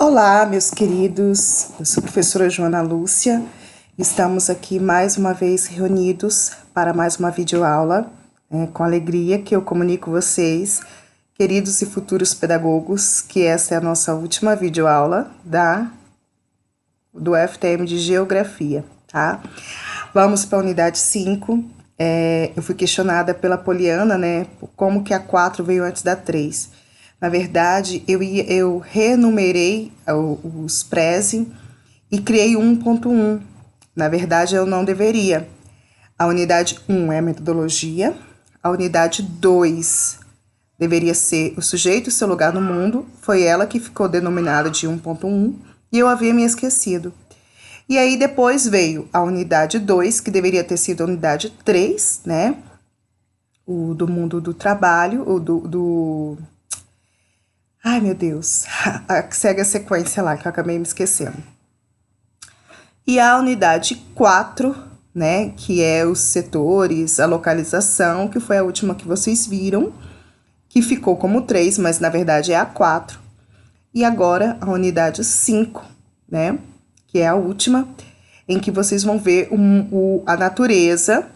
Olá, meus queridos, eu sou a professora Joana Lúcia, estamos aqui mais uma vez reunidos para mais uma videoaula, com alegria que eu comunico vocês, queridos e futuros pedagogos, que essa é a nossa última videoaula do FTM de Geografia, tá? Vamos para a unidade 5, eu fui questionada pela Poliana, como que a 4 veio antes da 3. Na verdade, eu renumerei os Prezi e criei 1.1. Na verdade, eu não deveria. A unidade 1 é a metodologia, a unidade 2 deveria ser o sujeito e seu lugar no mundo, foi ela que ficou denominada de 1.1 e eu havia me esquecido. E aí depois veio a unidade 2, que deveria ter sido a unidade 3, o do mundo do trabalho, Ai, meu Deus, segue a sequência lá, que eu acabei me esquecendo. E a unidade 4, que é os setores, a localização, que foi a última que vocês viram, que ficou como 3, mas na verdade é a 4. E agora a unidade 5, que é a última, em que vocês vão ver a natureza,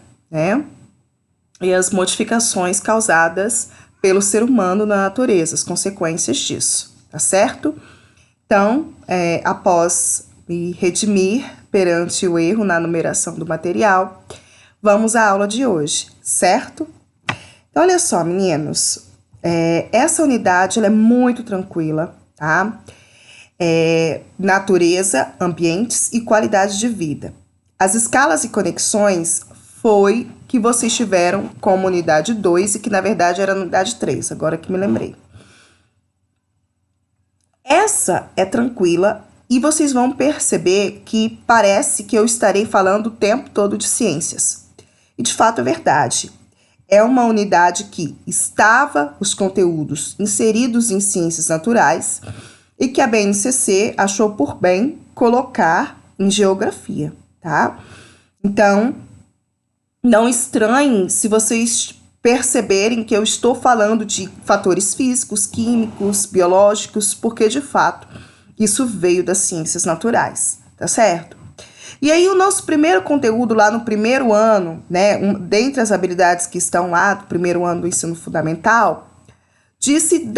e as modificações causadas pelo ser humano na natureza, as consequências disso, tá certo? Então, após me redimir perante o erro na numeração do material, vamos à aula de hoje, certo? Então, olha só, meninos, essa unidade ela é muito tranquila, tá? Natureza, ambientes e qualidade de vida. As escalas e conexões foi que vocês tiveram como unidade 2 e que na verdade era unidade 3, agora que me lembrei. Essa é tranquila e vocês vão perceber que parece que eu estarei falando o tempo todo de ciências. E de fato é verdade. É uma unidade que estava os conteúdos inseridos em ciências naturais e que a BNCC achou por bem colocar em geografia, tá? Então, não estranhem se vocês perceberem que eu estou falando de fatores físicos, químicos, biológicos, porque de fato isso veio das ciências naturais, tá certo? E aí o nosso primeiro conteúdo lá no primeiro ano, dentre as habilidades que estão lá do primeiro ano do ensino fundamental, disse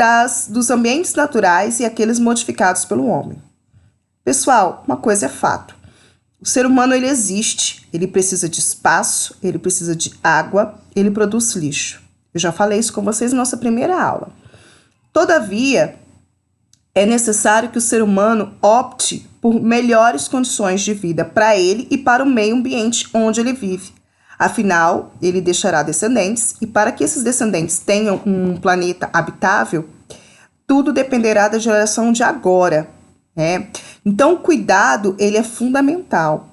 dos ambientes naturais e aqueles modificados pelo homem. Pessoal, uma coisa é fato. O ser humano, ele existe, ele precisa de espaço, ele precisa de água, ele produz lixo. Eu já falei isso com vocês na nossa primeira aula. Todavia, é necessário que o ser humano opte por melhores condições de vida para ele e para o meio ambiente onde ele vive. Afinal, ele deixará descendentes e para que esses descendentes tenham um planeta habitável, tudo dependerá da geração de agora, Então, o cuidado, ele é fundamental.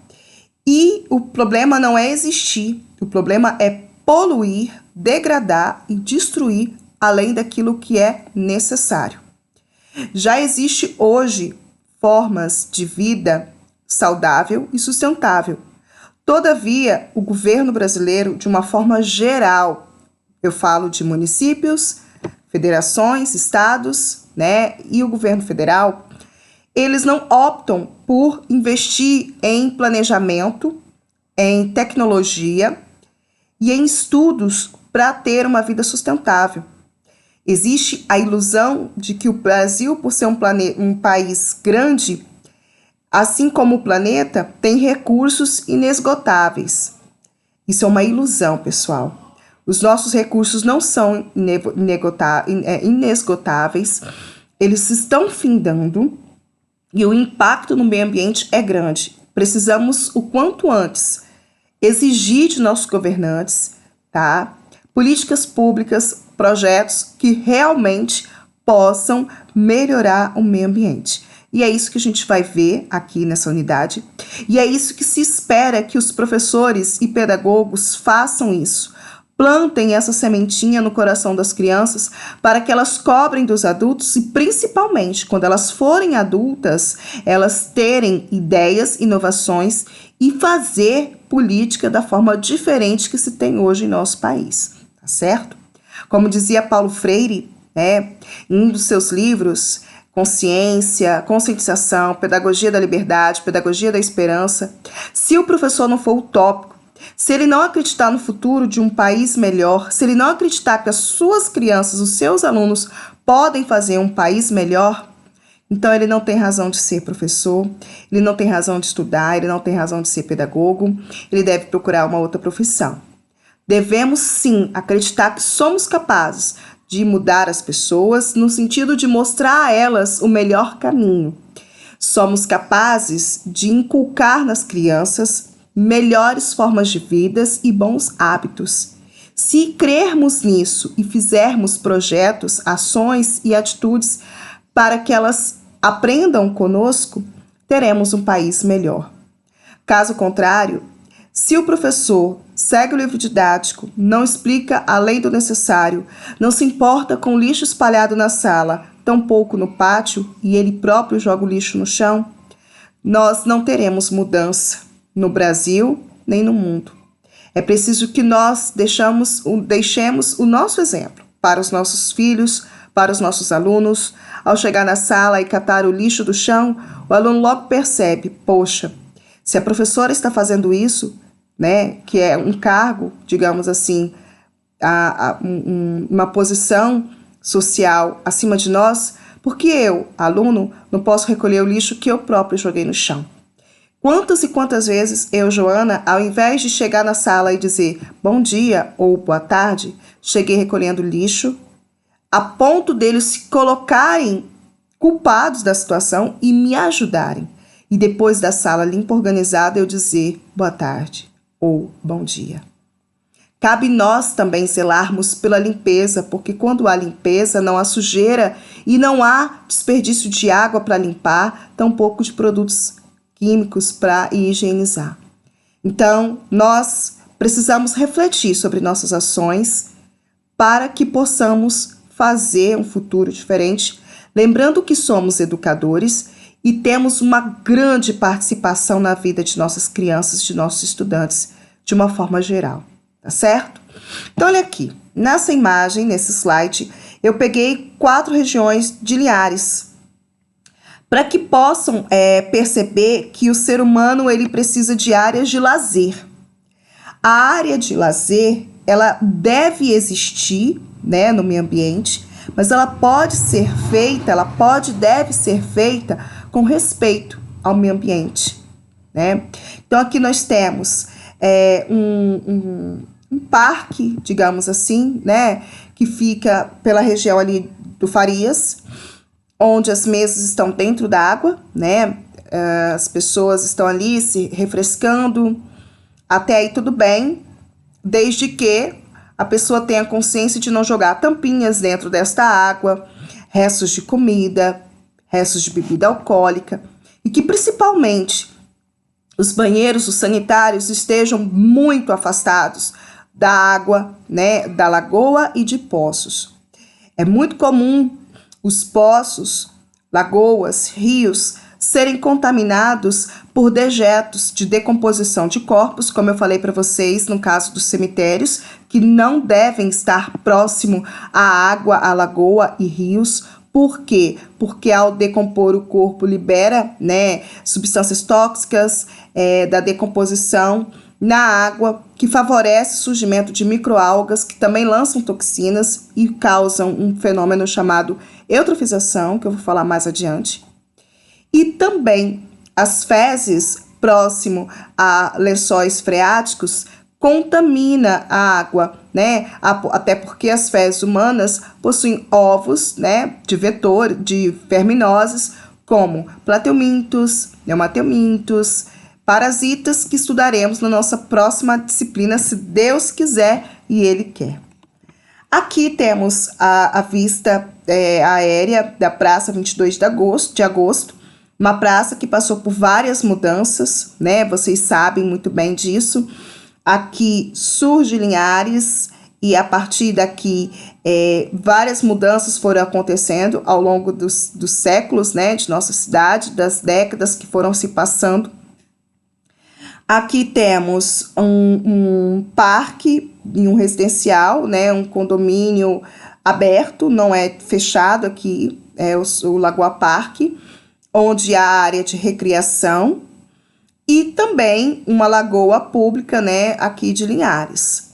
E o problema não é existir, o problema é poluir, degradar e destruir além daquilo que é necessário. Já existe hoje formas de vida saudável e sustentável. Todavia, o governo brasileiro, de uma forma geral, eu falo de municípios, federações, estados, e o governo federal, eles não optam por investir em planejamento, em tecnologia e em estudos para ter uma vida sustentável. Existe a ilusão de que o Brasil, por ser um país grande, assim como o planeta, tem recursos inesgotáveis. Isso é uma ilusão, pessoal. Os nossos recursos não são inesgotáveis, eles estão findando. E o impacto no meio ambiente é grande. Precisamos, o quanto antes, exigir de nossos governantes, políticas públicas, projetos que realmente possam melhorar o meio ambiente. E é isso que a gente vai ver aqui nessa unidade. E é isso que se espera que os professores e pedagogos façam isso. Plantem essa sementinha no coração das crianças para que elas cobrem dos adultos e, principalmente, quando elas forem adultas, elas terem ideias, inovações e fazer política da forma diferente que se tem hoje em nosso país, tá certo? Como dizia Paulo Freire, em um dos seus livros, consciência, conscientização, pedagogia da liberdade, pedagogia da esperança. Se o professor não for utópico, se ele não acreditar no futuro de um país melhor, se ele não acreditar que as suas crianças, os seus alunos, podem fazer um país melhor, então ele não tem razão de ser professor, ele não tem razão de estudar, ele não tem razão de ser pedagogo, ele deve procurar uma outra profissão. Devemos sim acreditar que somos capazes de mudar as pessoas no sentido de mostrar a elas o melhor caminho. Somos capazes de inculcar nas crianças melhores formas de vidas e bons hábitos. Se crermos nisso e fizermos projetos, ações e atitudes para que elas aprendam conosco, teremos um país melhor. Caso contrário, se o professor segue o livro didático, não explica além do necessário, não se importa com o lixo espalhado na sala, tampouco no pátio, e ele próprio joga o lixo no chão, nós não teremos mudança no Brasil nem no mundo. É preciso que nós deixemos o nosso exemplo para os nossos filhos, para os nossos alunos. Ao chegar na sala e catar o lixo do chão, o aluno logo percebe, poxa, se a professora está fazendo isso, né, que é um cargo, digamos assim, uma posição social acima de nós, porque eu, aluno, não posso recolher o lixo que eu próprio joguei no chão? Quantas e quantas vezes eu, Joana, ao invés de chegar na sala e dizer bom dia ou boa tarde, cheguei recolhendo lixo, a ponto deles se colocarem culpados da situação e me ajudarem. E depois da sala limpa organizada, eu dizer boa tarde ou bom dia. Cabe nós também zelarmos pela limpeza, porque quando há limpeza, não há sujeira e não há desperdício de água para limpar, tampouco de produtos químicos para higienizar. Então, nós precisamos refletir sobre nossas ações para que possamos fazer um futuro diferente, lembrando que somos educadores e temos uma grande participação na vida de nossas crianças, de nossos estudantes, de uma forma geral, tá certo? Então, olha aqui, nessa imagem, nesse slide, eu peguei 4 regiões de Linhares, para que possam perceber que o ser humano ele precisa de áreas de lazer. A área de lazer, ela deve existir, né, no meio ambiente, mas ela pode ser feita, deve ser feita com respeito ao meio ambiente, né? Então, aqui nós temos um parque, digamos assim, né, que fica pela região ali do Farias, onde as mesas estão dentro d'água, né? As pessoas estão ali se refrescando. Até aí tudo bem, desde que a pessoa tenha consciência de não jogar tampinhas dentro desta água, restos de comida, restos de bebida alcoólica, e que principalmente os banheiros, os sanitários estejam muito afastados da água, né, da lagoa e de poços. É muito comum os poços, lagoas, rios serem contaminados por dejetos de decomposição de corpos, como eu falei para vocês no caso dos cemitérios, que não devem estar próximo à água, à lagoa e rios. Por quê? Porque ao decompor o corpo libera, né, substâncias tóxicas da decomposição na água, que favorece o surgimento de microalgas que também lançam toxinas e causam um fenômeno chamado eutrofização, que eu vou falar mais adiante. E também as fezes próximo a lençóis freáticos contamina a água, né? Até porque as fezes humanas possuem ovos, né, de verminoses, como plateumintos, neomateumintos, parasitas, que estudaremos na nossa próxima disciplina, se Deus quiser e Ele quer. Aqui temos a vista aérea da Praça 22 de agosto, uma praça que passou por várias mudanças, né? Vocês sabem muito bem disso. Aqui surge Linhares e a partir daqui várias mudanças foram acontecendo ao longo dos séculos, né, de nossa cidade, das décadas que foram se passando. Aqui temos um parque e um residencial, né, um condomínio aberto, não é fechado aqui, é o Lagoa Parque, onde há área de recreação e também uma lagoa pública, né, aqui de Linhares.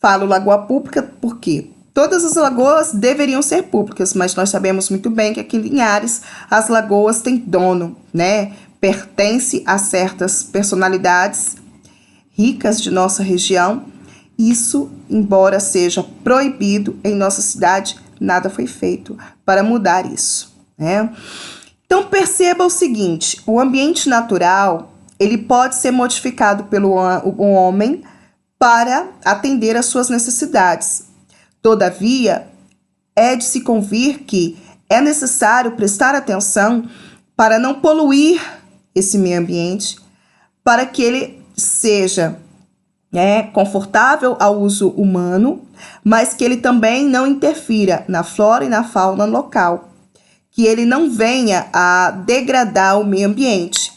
Falo lagoa pública porque todas as lagoas deveriam ser públicas, mas nós sabemos muito bem que aqui em Linhares as lagoas têm dono, né? Pertence a certas personalidades ricas de nossa região. Isso, embora seja proibido em nossa cidade, nada foi feito para mudar isso, né? Então perceba o seguinte, o ambiente natural, ele pode ser modificado pelo homem para atender às suas necessidades. Todavia, é de se convir que é necessário prestar atenção para não poluir esse meio ambiente, para que ele seja confortável ao uso humano, mas que ele também não interfira na flora e na fauna local, que ele não venha a degradar o meio ambiente.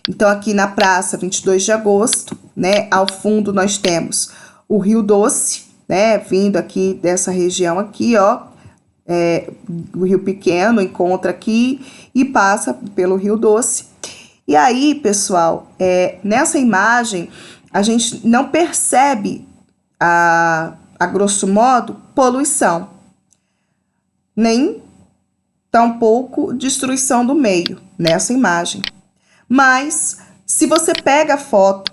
Então, aqui na Praça 22 de Agosto, né, ao fundo nós temos o Rio Doce, né, vindo aqui dessa região aqui, ó, o Rio Pequeno encontra aqui e passa pelo Rio Doce. E aí, pessoal, nessa imagem, a gente não percebe, a grosso modo, poluição, nem tampouco destruição do meio nessa imagem. Mas, se você pega a foto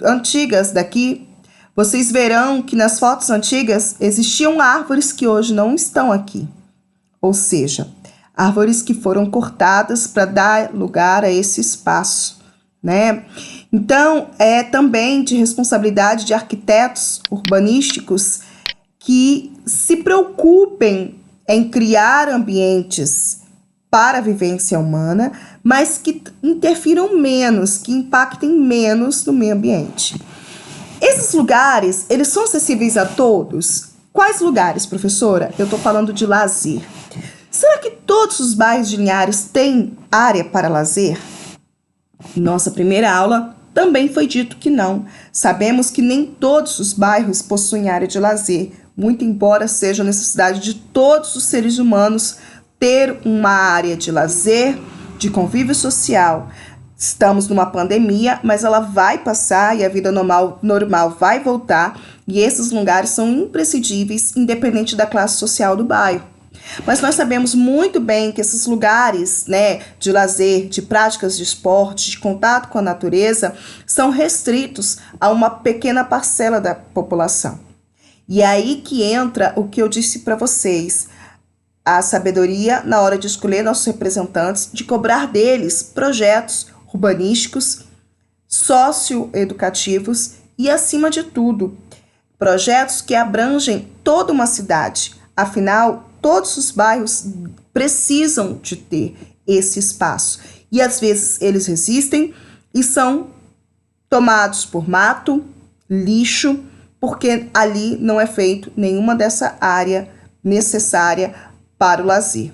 antigas daqui, vocês verão que nas fotos antigas existiam árvores que hoje não estão aqui. Ou seja, árvores que foram cortadas para dar lugar a esse espaço, né? Então, é também de responsabilidade de arquitetos urbanísticos que se preocupem em criar ambientes para a vivência humana, mas que interfiram menos, que impactem menos no meio ambiente. Esses lugares, eles são acessíveis a todos? Quais lugares, professora? Eu estou falando de lazer. Será que todos os bairros de Linhares têm área para lazer? Nossa primeira aula também foi dito que não. Sabemos que nem todos os bairros possuem área de lazer, muito embora seja necessidade de todos os seres humanos ter uma área de lazer, de convívio social. Estamos numa pandemia, mas ela vai passar e a vida normal vai voltar, e esses lugares são imprescindíveis, independente da classe social do bairro. Mas nós sabemos muito bem que esses lugares, né, de lazer, de práticas de esporte, de contato com a natureza, são restritos a uma pequena parcela da população. E é aí que entra o que eu disse para vocês, a sabedoria na hora de escolher nossos representantes, de cobrar deles projetos urbanísticos, socioeducativos e, acima de tudo, projetos que abrangem toda uma cidade. Afinal, todos os bairros precisam de ter esse espaço. E às vezes eles resistem e são tomados por mato, lixo, porque ali não é feito nenhuma dessa área necessária para o lazer.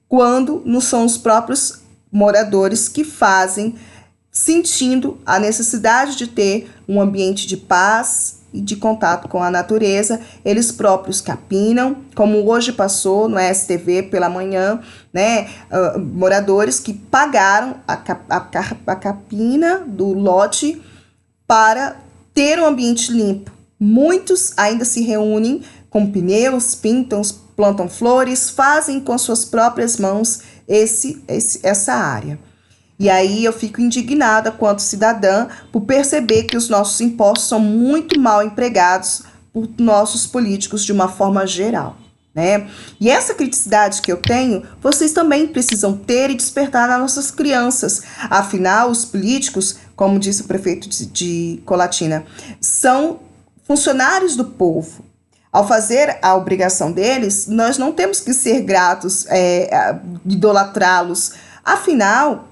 Quando não são os próprios moradores que fazem, sentindo a necessidade de ter um ambiente de paz e de contato com a natureza, eles próprios capinam, como hoje passou no STV pela manhã, né? Moradores que pagaram a capina do lote para ter um ambiente limpo. Muitos ainda se reúnem com pneus, pintam, plantam flores, fazem com suas próprias mãos essa área. E aí eu fico indignada quanto cidadã por perceber que os nossos impostos são muito mal empregados por nossos políticos de uma forma geral, né? E essa criticidade que eu tenho, vocês também precisam ter e despertar nas nossas crianças. Afinal, os políticos, como disse o prefeito de Colatina, são funcionários do povo. Ao fazer a obrigação deles, nós não temos que ser gratos, idolatrá-los. Afinal,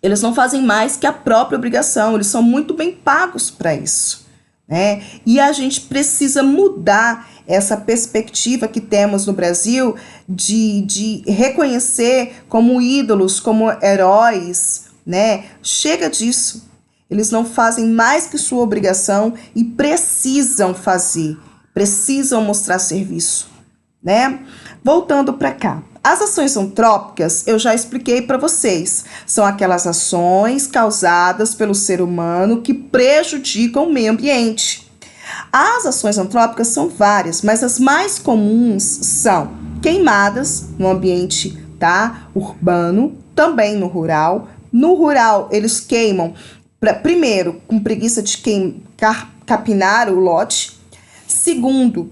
eles não fazem mais que a própria obrigação, eles são muito bem pagos para isso, né? E a gente precisa mudar essa perspectiva que temos no Brasil de reconhecer como ídolos, como heróis, né? Chega disso. Eles não fazem mais que sua obrigação e precisam fazer. precisam mostrar serviço, né? Voltando para cá. As ações antrópicas, eu já expliquei para vocês, são aquelas ações causadas pelo ser humano que prejudicam o meio ambiente. As ações antrópicas são várias, mas as mais comuns são queimadas no ambiente, tá, urbano, também no rural. No rural, eles queimam, primeiro, com preguiça de capinar o lote. Segundo,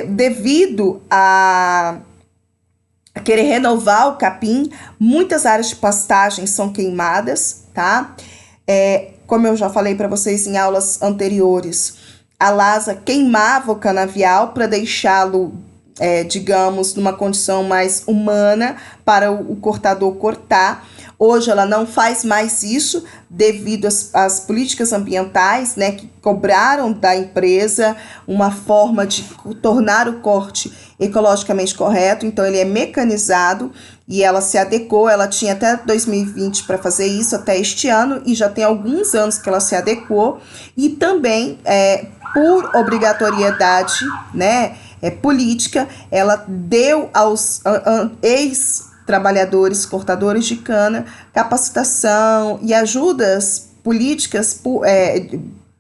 devido a querer renovar o capim, muitas áreas de pastagem são queimadas, tá? Como eu já falei para vocês em aulas anteriores, a Lasa queimava o canavial para deixá-lo, digamos, numa condição mais humana para o cortador cortar. Hoje ela não faz mais isso devido às políticas ambientais, né, que cobraram da empresa uma forma de tornar o corte ecologicamente correto. Então ele é mecanizado e ela se adequou. Ela tinha até 2020 para fazer isso, até este ano, e já tem alguns anos que ela se adequou. E também, por obrigatoriedade, né, política, ela deu aos ex-trabalhadores, cortadores de cana, capacitação e ajudas políticas,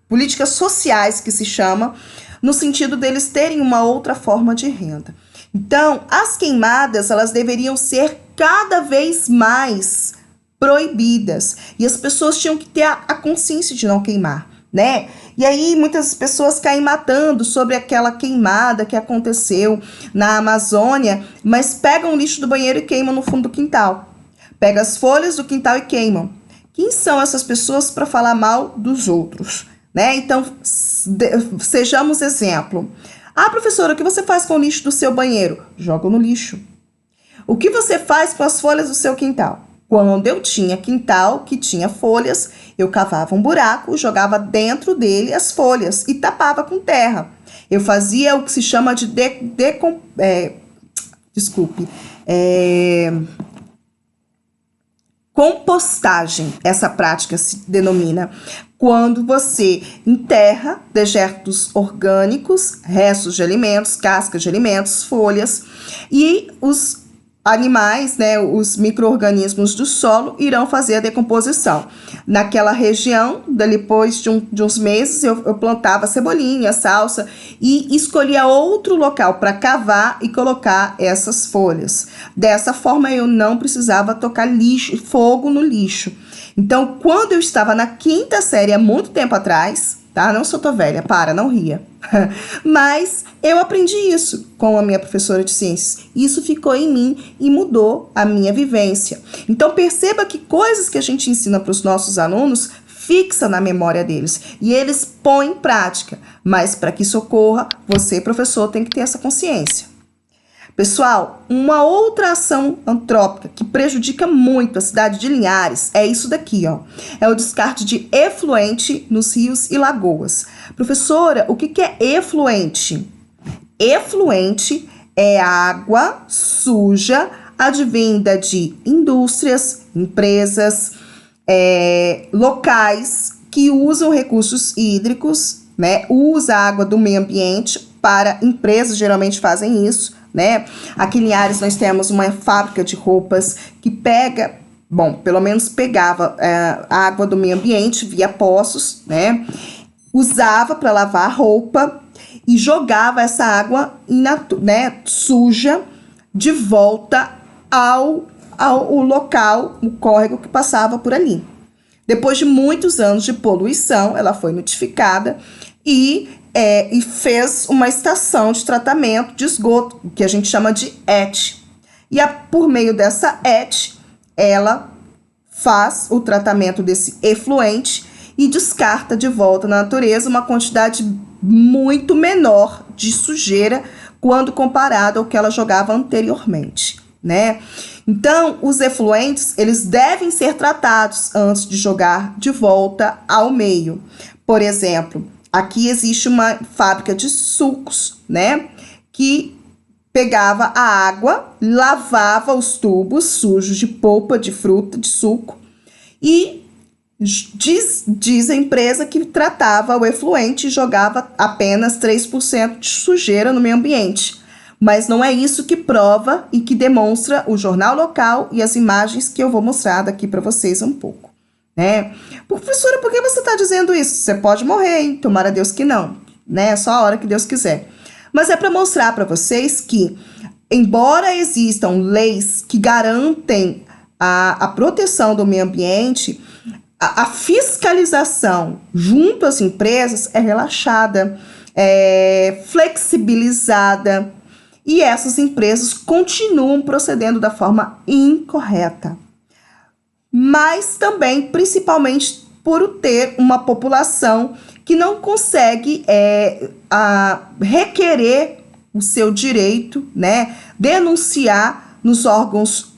políticas sociais, que se chama, no sentido deles terem uma outra forma de renda. Então, as queimadas, elas deveriam ser cada vez mais proibidas, e as pessoas tinham que ter a consciência de não queimar, né? E aí muitas pessoas caem matando sobre aquela queimada que aconteceu na Amazônia, mas pegam o lixo do banheiro e queimam no fundo do quintal. Pegam as folhas do quintal e queimam. Quem são essas pessoas para falar mal dos outros, né? Então, sejamos exemplo. Ah, professora, o que você faz com o lixo do seu banheiro? Joga no lixo. O que você faz com as folhas do seu quintal? Quando eu tinha quintal que tinha folhas, eu cavava um buraco, jogava dentro dele as folhas e tapava com terra. Eu fazia o que se chama de compostagem. Essa prática se denomina quando você enterra dejetos orgânicos, restos de alimentos, cascas de alimentos, folhas, e os animais, né, os micro-organismos do solo irão fazer a decomposição. Naquela região, depois de uns meses, eu plantava cebolinha, salsa e escolhia outro local para cavar e colocar essas folhas. Dessa forma, eu não precisava tocar fogo no lixo. Então, quando eu estava na 5ª série, há muito tempo atrás, tá? Não sou tão velha, não ria. Mas eu aprendi isso com a minha professora de ciências. Isso ficou em mim e mudou a minha vivência. Então perceba que coisas que a gente ensina para os nossos alunos fixa na memória deles e eles põem em prática. Mas para que isso ocorra, você, professor, tem que ter essa consciência. Pessoal, uma outra ação antrópica que prejudica muito a cidade de Linhares é isso daqui, ó. É o descarte de efluente nos rios e lagoas. Professora, o que é efluente? Efluente é água suja advinda de indústrias, empresas, locais que usam recursos hídricos, né? Usa a água do meio ambiente para empresas, geralmente fazem isso, né? Aqui em Linhares nós temos uma fábrica de roupas que pelo menos pegava a água do meio ambiente via poços, né? Usava para lavar roupa e jogava essa água suja de volta ao local, o córrego que passava por ali. Depois de muitos anos de poluição, ela foi notificada e fez uma estação de tratamento de esgoto, que a gente chama de ET. E por meio dessa ET, ela faz o tratamento desse efluente e descarta de volta na natureza uma quantidade muito menor de sujeira quando comparado ao que ela jogava anteriormente, né? Então, os efluentes, eles devem ser tratados antes de jogar de volta ao meio. Por exemplo, aqui existe uma fábrica de sucos, né? Que pegava a água, lavava os tubos sujos de polpa de fruta, de suco, e Diz a empresa que tratava o efluente e jogava apenas 3% de sujeira no meio ambiente. Mas não é isso que prova e que demonstra o jornal local e as imagens que eu vou mostrar daqui para vocês um pouco, né? Professora, por que você está dizendo isso? Você pode morrer, hein? Tomara Deus que não, né? Só a hora que Deus quiser. Mas é para mostrar para vocês que, embora existam leis que garantem a proteção do meio ambiente, a fiscalização junto às empresas é relaxada, é flexibilizada, e essas empresas continuam procedendo da forma incorreta. Mas também, principalmente, por ter uma população que não consegue requerer o seu direito, né? Denunciar nos órgãos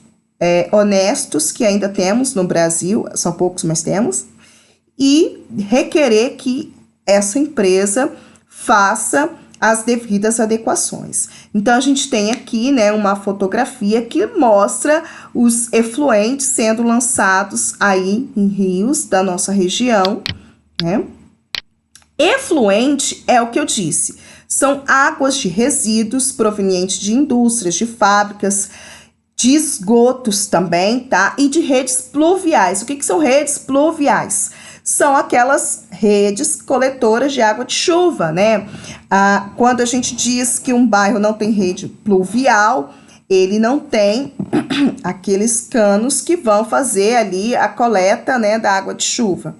honestos que ainda temos no Brasil, são poucos, mas temos, e requerer que essa empresa faça as devidas adequações. Então, a gente tem aqui, né, uma fotografia que mostra os efluentes sendo lançados aí em rios da nossa região, né? Efluente é o que eu disse, são águas de resíduos provenientes de indústrias, de fábricas, de esgotos também, tá? E de redes pluviais. O que são redes pluviais? São aquelas redes coletoras de água de chuva, né? Quando a gente diz que um bairro não tem rede pluvial, ele não tem aqueles canos que vão fazer ali a coleta, né, da água de chuva.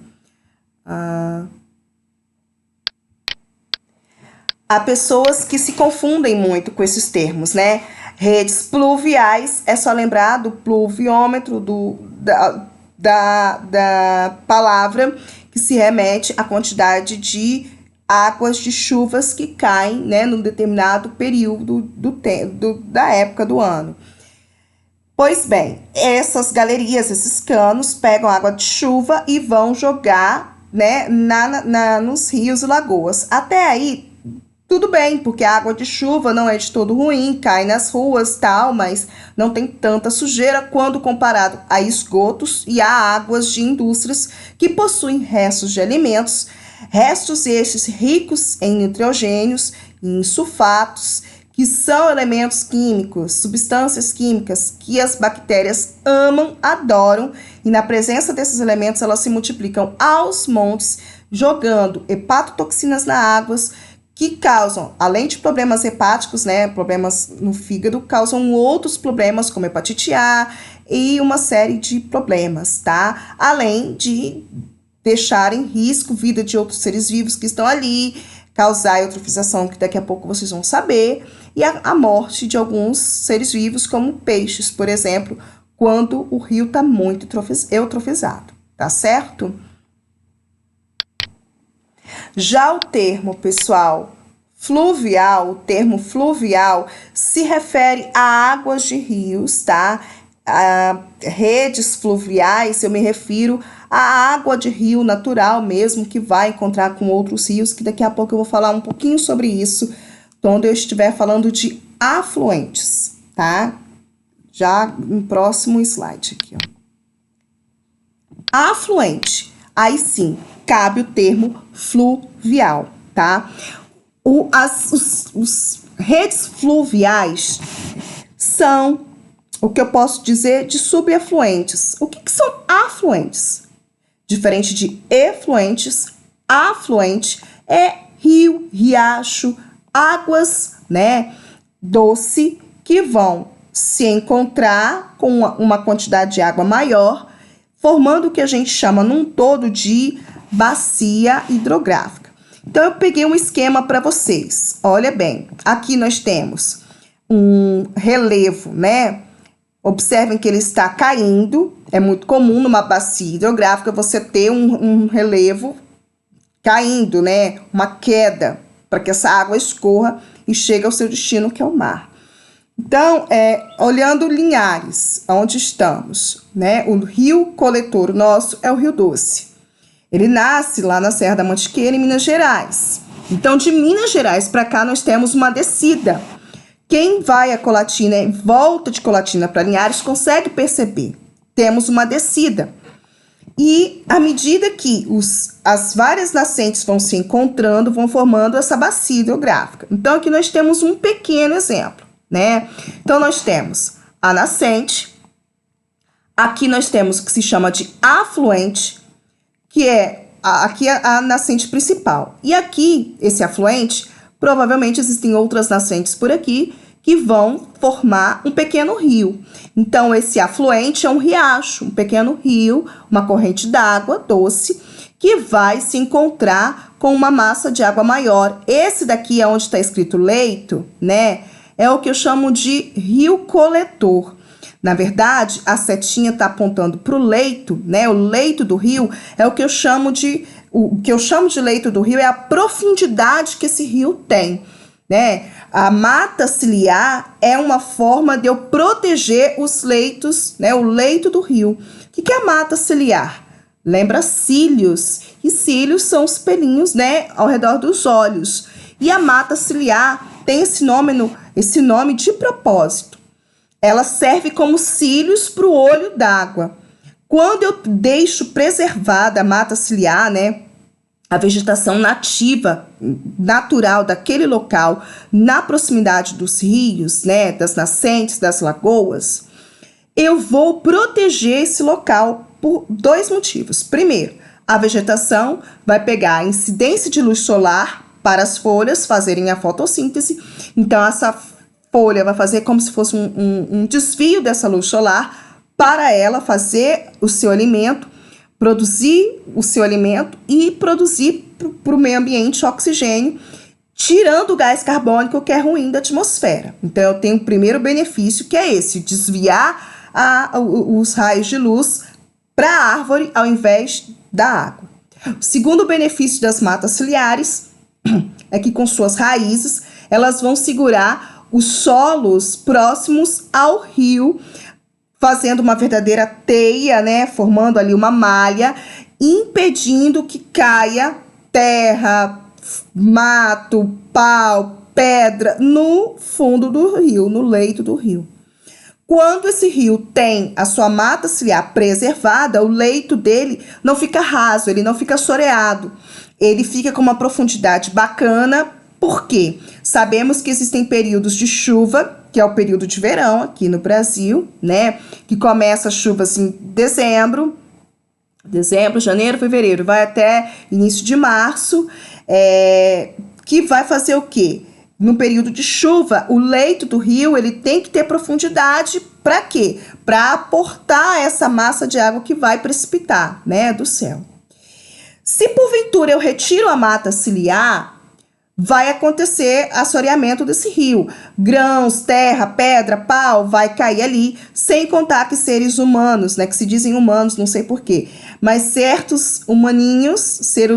Há pessoas que se confundem muito com esses termos, né? Redes pluviais, é só lembrar do pluviômetro, da palavra que se remete à quantidade de águas de chuvas que caem, né, num determinado período da época do ano. Pois bem, essas galerias, esses canos, pegam água de chuva e vão jogar, né, nos rios e lagoas. Até aí, tudo bem, porque a água de chuva não é de todo ruim, cai nas ruas e tal, mas não tem tanta sujeira quando comparado a esgotos e a águas de indústrias que possuem restos de alimentos, restos estes ricos em nitrogênios e em sulfatos, que são elementos químicos, substâncias químicas que as bactérias amam, adoram, e na presença desses elementos elas se multiplicam aos montes, jogando hepatotoxinas nas águas, que causam, além de problemas hepáticos, né, problemas no fígado, causam outros problemas como hepatite A e uma série de problemas, tá? Além de deixar em risco a vida de outros seres vivos que estão ali, causar eutrofização, que daqui a pouco vocês vão saber, e a morte de alguns seres vivos, como peixes, por exemplo, quando o rio está muito eutrofizado, tá certo? Já o termo, pessoal, fluvial, o termo fluvial se refere a águas de rios, tá? A redes fluviais, eu me refiro à água de rio natural mesmo, que vai encontrar com outros rios, que daqui a pouco eu vou falar um pouquinho sobre isso, quando eu estiver falando de afluentes, tá? Já no próximo slide aqui, ó. Afluente, aí sim, cabe o termo fluvial, tá? Os redes fluviais são, o que eu posso dizer, de subafluentes. O que são afluentes? Diferente de efluentes, afluente é rio, riacho, águas, né, doce, que vão se encontrar com uma quantidade de água maior, formando o que a gente chama num todo de bacia hidrográfica. Então, eu peguei um esquema para vocês. Olha bem, aqui nós temos um relevo, né? Observem que ele está caindo. É muito comum numa bacia hidrográfica você ter um relevo caindo, né? Uma queda, para que essa água escorra e chegue ao seu destino, que é o mar. Então, olhando Linhares, onde estamos, né? O rio coletor nosso é o Rio Doce. Ele nasce lá na Serra da Mantiqueira, em Minas Gerais. Então, de Minas Gerais para cá, nós temos uma descida. Quem vai a Colatina e volta de Colatina para Linhares consegue perceber. Temos uma descida. E à medida que as várias nascentes vão se encontrando, vão formando essa bacia hidrográfica. Então, aqui nós temos um pequeno exemplo, né? Então, nós temos a nascente, aqui nós temos o que se chama de afluente, que é aqui a nascente principal. E aqui, esse afluente, provavelmente existem outras nascentes por aqui, que vão formar um pequeno rio. Então, esse afluente é um riacho, um pequeno rio, uma corrente d'água doce, que vai se encontrar com uma massa de água maior. Esse daqui é onde está escrito leito, né? É o que eu chamo de rio coletor. Na verdade, a setinha está apontando para o leito, né? O leito do rio é o que eu chamo de... O que eu chamo de leito do rio é a profundidade que esse rio tem, né? A mata ciliar é uma forma de eu proteger os leitos, né? O leito do rio. O que é a mata ciliar? Lembra cílios. E cílios são os pelinhos, né? Ao redor dos olhos. E a mata ciliar tem esse nome de propósito. Ela serve como cílios para o olho d'água. Quando eu deixo preservada a mata ciliar, né? A vegetação nativa, natural daquele local, na proximidade dos rios, né, das nascentes, das lagoas, eu vou proteger esse local por dois motivos. Primeiro, a vegetação vai pegar a incidência de luz solar para as folhas fazerem a fotossíntese. Então, essa folha vai fazer como se fosse um desvio dessa luz solar para ela fazer o seu alimento, produzir o seu alimento e produzir para o meio ambiente oxigênio, tirando o gás carbônico que é ruim da atmosfera. Então, eu tenho o primeiro benefício, que é esse, desviar os raios de luz para a árvore ao invés da água. O segundo benefício das matas ciliares é que, com suas raízes, elas vão segurar os solos próximos ao rio, fazendo uma verdadeira teia, né? Formando ali uma malha, impedindo que caia terra, mato, pau, pedra no fundo do rio, no leito do rio. Quando esse rio tem a sua mata ciliar preservada, o leito dele não fica raso, ele não fica soreado. Ele fica com uma profundidade bacana. Por quê? Sabemos que existem períodos de chuva, que é o período de verão aqui no Brasil, né? Que começa as chuvas em dezembro, janeiro, fevereiro, vai até início de março, que vai fazer o quê? No período de chuva, o leito do rio ele tem que ter profundidade para quê? Para aportar essa massa de água que vai precipitar, né, do céu. Se porventura eu retiro a mata ciliar, vai acontecer assoreamento desse rio. Grãos, terra, pedra, pau, vai cair ali, sem contar que seres humanos, né, que se dizem humanos, não sei porquê, mas certos humaninhos, ser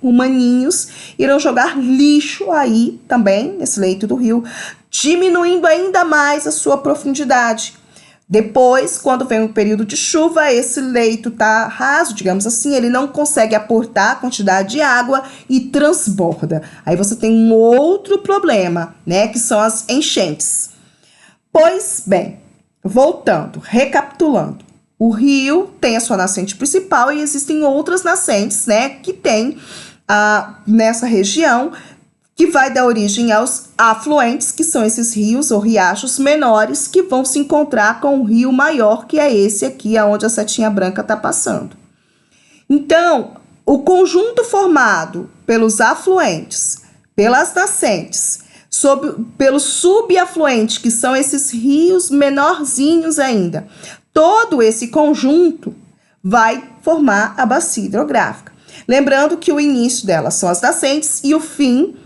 humaninhos, irão jogar lixo aí também, nesse leito do rio, diminuindo ainda mais a sua profundidade. Depois, quando vem o período de chuva, esse leito tá raso, digamos assim, ele não consegue aportar a quantidade de água e transborda. Aí você tem um outro problema, né, que são as enchentes. Pois bem, voltando, recapitulando. O rio tem a sua nascente principal e existem outras nascentes, né, que tem nessa região, que vai dar origem aos afluentes, que são esses rios ou riachos menores que vão se encontrar com um rio maior, que é esse aqui, onde a setinha branca está passando. Então, o conjunto formado pelos afluentes, pelas nascentes, pelo subafluente, que são esses rios menorzinhos ainda, todo esse conjunto vai formar a bacia hidrográfica. Lembrando que o início delas são as nascentes e o fim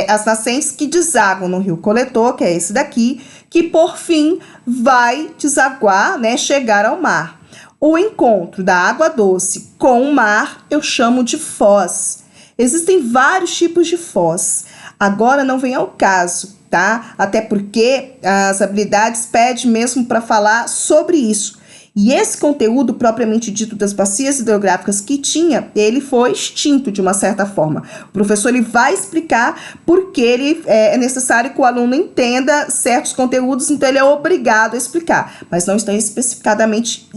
as nascentes que desaguam no rio coletor, que é esse daqui, que por fim vai desaguar, né, chegar ao mar. O encontro da água doce com o mar eu chamo de foz. Existem vários tipos de foz. Agora não vem ao caso, tá? Até porque as habilidades pedem mesmo para falar sobre isso. E esse conteúdo propriamente dito das bacias hidrográficas que tinha, ele foi extinto de uma certa forma. O professor ele vai explicar por que é necessário que o aluno entenda certos conteúdos, então ele é obrigado a explicar, mas não está especificadamente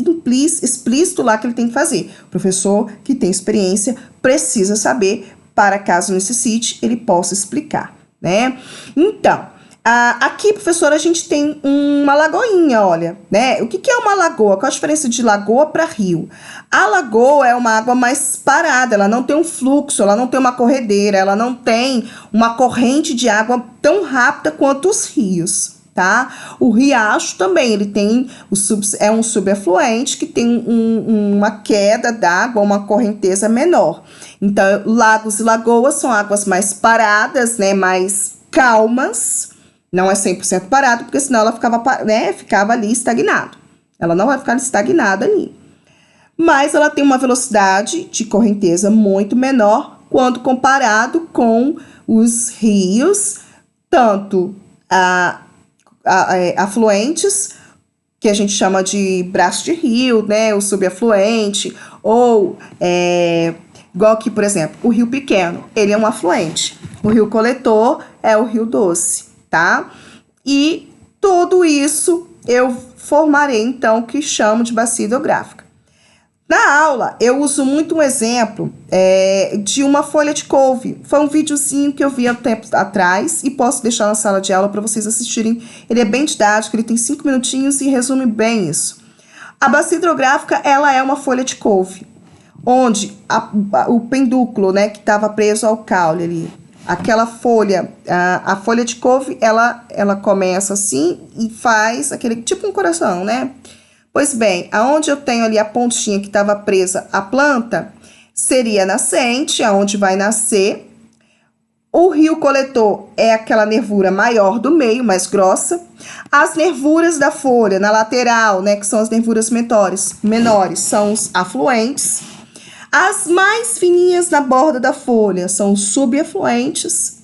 explícito lá que ele tem que fazer. O professor que tem experiência precisa saber para caso necessite, ele possa explicar, né? Então, aqui, professora, a gente tem uma lagoinha, olha, né? O que é uma lagoa? Qual a diferença de lagoa para rio? A lagoa é uma água mais parada, ela não tem um fluxo, ela não tem uma corredeira, ela não tem uma corrente de água tão rápida quanto os rios, tá? O riacho também, ele tem é um subafluente que tem uma queda d'água, uma correnteza menor. Então, lagos e lagoas são águas mais paradas, né? Mais calmas. Não é 100% parado, porque senão ela ficava ali estagnado. Ela não vai ficar estagnada ali. Mas ela tem uma velocidade de correnteza muito menor quando comparado com os rios, tanto afluentes, que a gente chama de braço de rio, né, o subafluente, ou igual aqui, por exemplo, o Rio Pequeno, ele é um afluente. O Rio Coletor é o Rio Doce, tá? E tudo isso eu formarei, então, o que chamo de bacia hidrográfica. Na aula, eu uso muito um exemplo de uma folha de couve. Foi um videozinho que eu vi há tempo atrás e posso deixar na sala de aula para vocês assistirem. Ele é bem didático, ele tem 5 minutinhos e resume bem isso. A bacia hidrográfica, ela é uma folha de couve, onde o pendúculo, né, que estava preso ao caule ali, aquela folha, a folha de couve, ela começa assim e faz aquele tipo um coração, né? Pois bem, aonde eu tenho ali a pontinha que estava presa à planta, seria a nascente, aonde vai nascer. O rio coletor é aquela nervura maior do meio, mais grossa. As nervuras da folha, na lateral, né, que são as nervuras menores, são os afluentes. As mais fininhas na borda da folha são os subafluentes.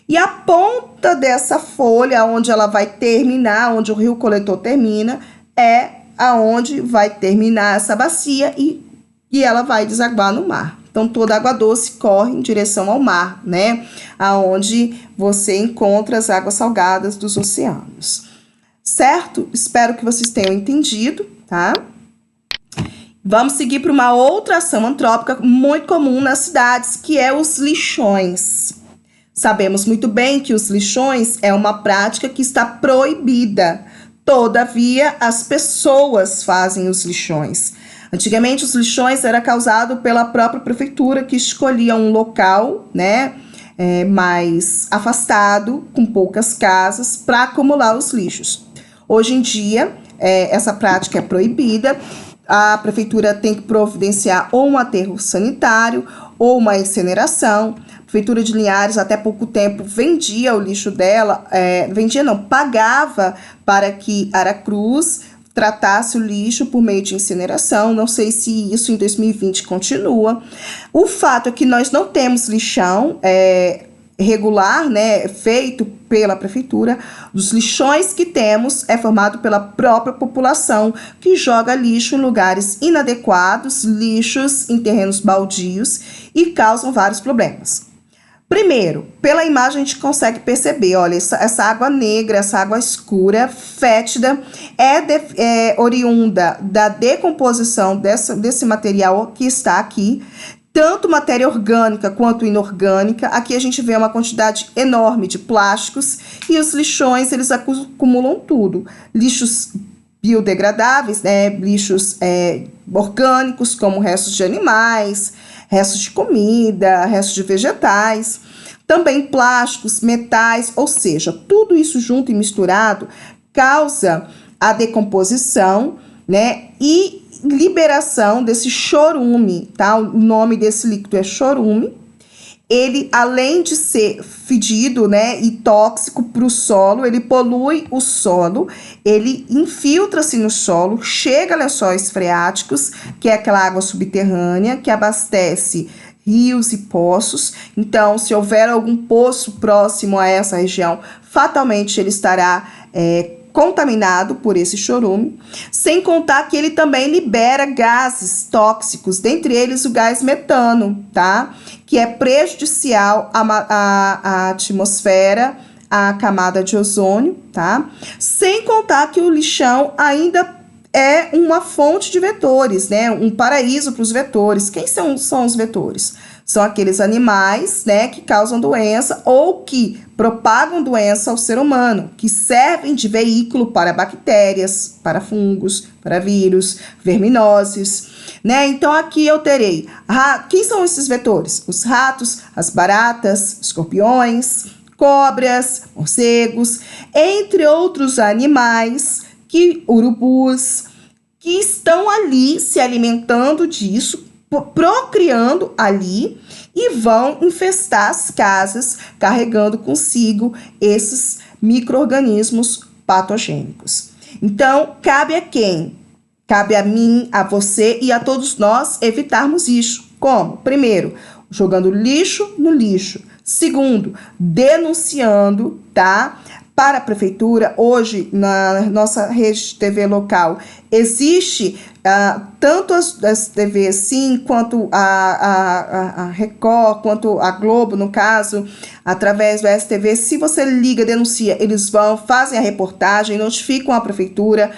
E a ponta dessa folha, onde ela vai terminar, onde o rio coletor termina, é aonde vai terminar essa bacia e ela vai desaguar no mar. Então, toda água doce corre em direção ao mar, né? Aonde você encontra as águas salgadas dos oceanos. Certo? Espero que vocês tenham entendido, tá? Vamos seguir para uma outra ação antrópica muito comum nas cidades, que é os lixões. Sabemos muito bem que os lixões é uma prática que está proibida. Todavia, as pessoas fazem os lixões. Antigamente, os lixões eram causados pela própria prefeitura, que escolhia um local, né, mais afastado, com poucas casas, para acumular os lixos. Hoje em dia, essa prática é proibida. A prefeitura tem que providenciar ou um aterro sanitário ou uma incineração. A Prefeitura de Linhares, até pouco tempo, vendia o lixo dela, pagava para que Aracruz tratasse o lixo por meio de incineração. Não sei se isso em 2020 continua. O fato é que nós não temos lixão regular, né, feito pela prefeitura. Os lixões que temos é formado pela própria população, que joga lixo em lugares inadequados, lixos em terrenos baldios e causam vários problemas. Primeiro, pela imagem a gente consegue perceber, olha, essa água negra, essa água escura, fétida, é oriunda da decomposição desse material que está aqui, tanto matéria orgânica quanto inorgânica. Aqui a gente vê uma quantidade enorme de plásticos e os lixões, eles acumulam tudo. Lixos biodegradáveis, né, lixos orgânicos, como restos de animais, restos de comida, restos de vegetais, também plásticos, metais, ou seja, tudo isso junto e misturado causa a decomposição, né, e liberação desse chorume, tá? O nome desse líquido é chorume. Ele, além de ser fedido, né, e tóxico para o solo, ele polui o solo, ele infiltra-se no solo, chega a lençóis freáticos, que é aquela água subterrânea que abastece rios e poços. Então, se houver algum poço próximo a essa região, fatalmente ele estará contaminado por esse chorume, sem contar que ele também libera gases tóxicos, dentre eles o gás metano, tá? Que é prejudicial à atmosfera, à camada de ozônio, tá? Sem contar que o lixão ainda é uma fonte de vetores, né? Um paraíso para os vetores. Quem são os vetores? São aqueles animais, né, que causam doença ou que propagam doença ao ser humano, que servem de veículo para bactérias, para fungos, para vírus, verminoses, né? Então aqui eu terei, quem são esses vetores? Os ratos, as baratas, escorpiões, cobras, morcegos, entre outros animais, urubus, que estão ali se alimentando disso, procriando ali e vão infestar as casas, carregando consigo esses micro-organismos patogênicos. Então, cabe a quem? Cabe a mim, a você e a todos nós evitarmos isso. Como? Primeiro, jogando lixo no lixo. Segundo, denunciando, tá? Para a prefeitura, hoje, na nossa rede de TV local, existe tanto as TVs, sim, quanto a Record, quanto a Globo, no caso, através do STV. Se você liga, denuncia, eles vão, fazem a reportagem, notificam a prefeitura.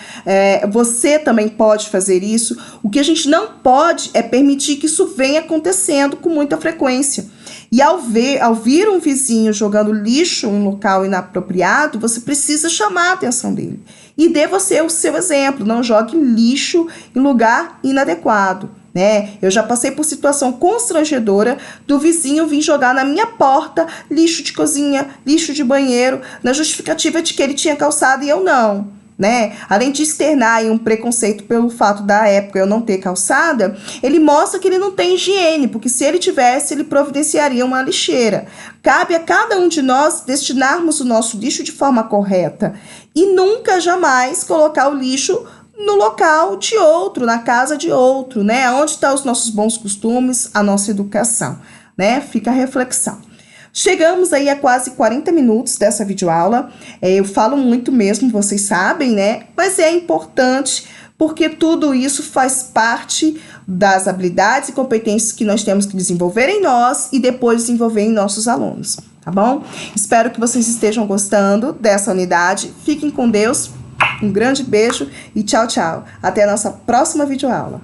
Você também pode fazer isso. O que a gente não pode é permitir que isso venha acontecendo com muita frequência. E ao vir um vizinho jogando lixo em um local inapropriado, você precisa chamar a atenção dele. E dê você o seu exemplo, não jogue lixo em lugar inadequado, né? Eu já passei por situação constrangedora do vizinho vir jogar na minha porta lixo de cozinha, lixo de banheiro, na justificativa de que ele tinha calçado e eu não. Né? Além de externar um preconceito pelo fato da época eu não ter calçada, ele mostra que ele não tem higiene, porque se ele tivesse, ele providenciaria uma lixeira. Cabe a cada um de nós destinarmos o nosso lixo de forma correta e nunca, jamais colocar o lixo no local de outro, na casa de outro, né? Onde estão os nossos bons costumes, a nossa educação, né? Fica a reflexão. Chegamos aí a quase 40 minutos dessa videoaula. Eu falo muito mesmo, vocês sabem, né? Mas é importante porque tudo isso faz parte das habilidades e competências que nós temos que desenvolver em nós e depois desenvolver em nossos alunos, tá bom? Espero que vocês estejam gostando dessa unidade. Fiquem com Deus, um grande beijo e tchau, tchau. Até a nossa próxima videoaula.